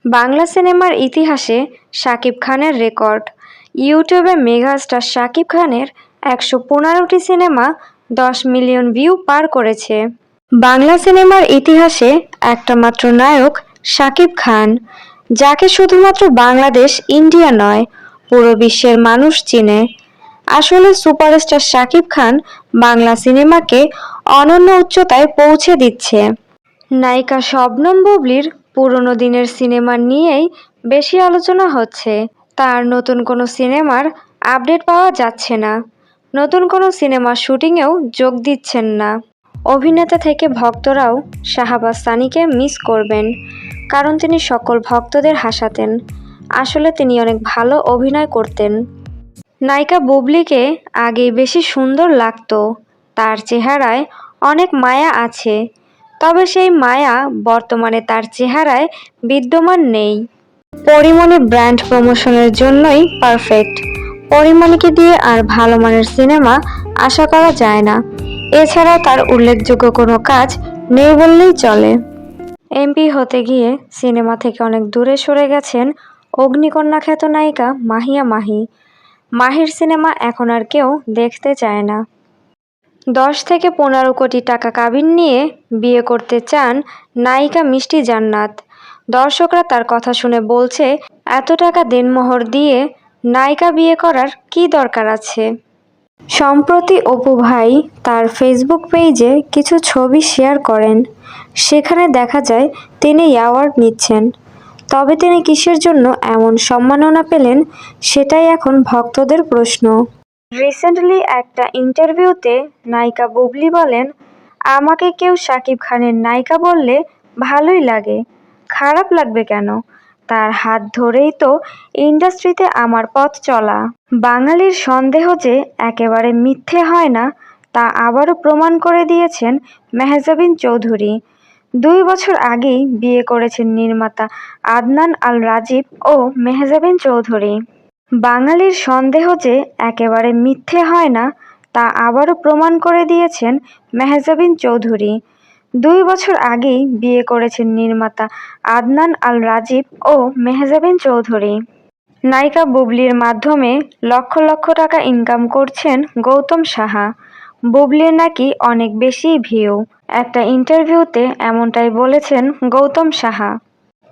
বাংলা সিনেমার ইতিহাসে শাকিব খানের রেকর্ড। ইউটিউবে মেগাস্টার শাকিব খানের ১১৫টি সিনেমা ১০ মিলিয়ন ভিউ পার করেছে। বাংলা সিনেমার ইতিহাসে একটা মাত্র নায়ক শাকিব খান, যাকে শুধুমাত্র বাংলাদেশ ইন্ডিয়া নয়, পুরো বিশ্বের মানুষ চিনে। আসলে সুপারস্টার শাকিব খান বাংলা সিনেমাকে অনন্য উচ্চতায় পৌঁছে দিচ্ছে। নায়িকা শবনম বুবলির পুরনো দিনের সিনেমা নিয়েই বেশি আলোচনা হচ্ছে। তার নতুন কোনো সিনেমার আপডেট পাওয়া যাচ্ছে না, নতুন কোনো সিনেমার শুটিংয়েও যোগ দিচ্ছেন না। অভিনেতা থেকে ভক্তরাও শাহবাজ সানিকে মিস করবেন, কারণ তিনি সকল ভক্তদের হাসাতেন। আসলে তিনি অনেক ভালো অভিনয় করতেন। নায়িকা বুবলিকে আগেই বেশি সুন্দর লাগতো, তার চেহারায় অনেক মায়া আছে, তবে সেই মায়া বর্তমানে তার চেহারায় বিদ্যমান নেই। পরীমণি ব্র্যান্ড প্রমোশনের জন্যই পারফেক্ট। পরীমণিকে দিয়ে আর ভালো মানের সিনেমা আশা করা যায় না। এছাড়াও তার উল্লেখযোগ্য কোনো কাজ নেই বললেই চলে। এমপি হতে গিয়ে সিনেমা থেকে অনেক দূরে সরে গেছেন অগ্নিকন্যা খ্যাত নায়িকা মাহিয়া মাহি। মাহির সিনেমা এখন আর কেউ দেখতে চায় না। ১০ থেকে ১৫ কোটি টাকা কাবিন নিয়ে বিয়ে করতে চান নায়িকা মিষ্টি জান্নাত। দর্শকরা তার কথা শুনে বলছে, এত টাকা দেনমোহর দিয়ে নায়িকা বিয়ে করার কী দরকার আছে। সম্প্রতি অপু ভাই তার ফেসবুক পেজে কিছু ছবি শেয়ার করেন। সেখানে দেখা যায় তিনি অ্যাওয়ার্ড নিচ্ছেন। তবে তিনি কিসের জন্য এমন সম্মাননা পেলেন, সেটাই এখন ভক্তদের প্রশ্ন। রিসেন্টলি একটা ইন্টারভিউতে নায়িকা বুবলি বলেন, আমাকে কেউ শাকিব খানের নায়িকা বললে ভালোই লাগে, খারাপ লাগবে কেন? তার হাত ধরেই তো ইন্ডাস্ট্রিতে আমার পথ চলা। বাঙালির সন্দেহ যে একেবারে মিথ্যে হয় না, তা আবারও প্রমাণ করে দিয়েছেন মেহজাবিন চৌধুরী। ২ বছর আগেই বিয়ে করেছেন নির্মাতা আদনান আল রাজীব ও মেহজাবিন চৌধুরী। বাঙালির সন্দেহ যে একেবারে মিথ্যে হয় না, তা আবারও প্রমাণ করে দিয়েছেন মেহজাবিন চৌধুরী। ২ বছর আগেই বিয়ে করেছেন নির্মাতা আদনান আল রাজীব ও মেহজাবিন চৌধুরী। নায়িকা বুবলির মাধ্যমে লক্ষ লক্ষ টাকা ইনকাম করছেন গৌতম সাহা। বুবলির নাকি অনেক বেশি ভিউ। একটা ইন্টারভিউতে এমনটাই বলেছেন গৌতম সাহা।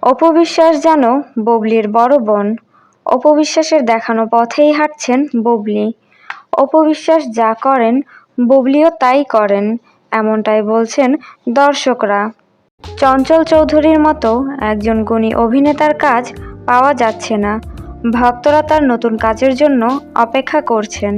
অপু বিশ্বাস যেন বুবলির বড় বোন। অপু বিশ্বাসের দেখানো পথেই হাঁটছেন বুবলি। অপু বিশ্বাস যা করেন বুবলিও তাই করেন, এমনটাই বলছেন দর্শকরা। চঞ্চল চৌধুরীর মতো একজন গুণী অভিনেতার কাজ পাওয়া যাচ্ছে না। ভক্তরা তার নতুন কাজের জন্য অপেক্ষা করছেন।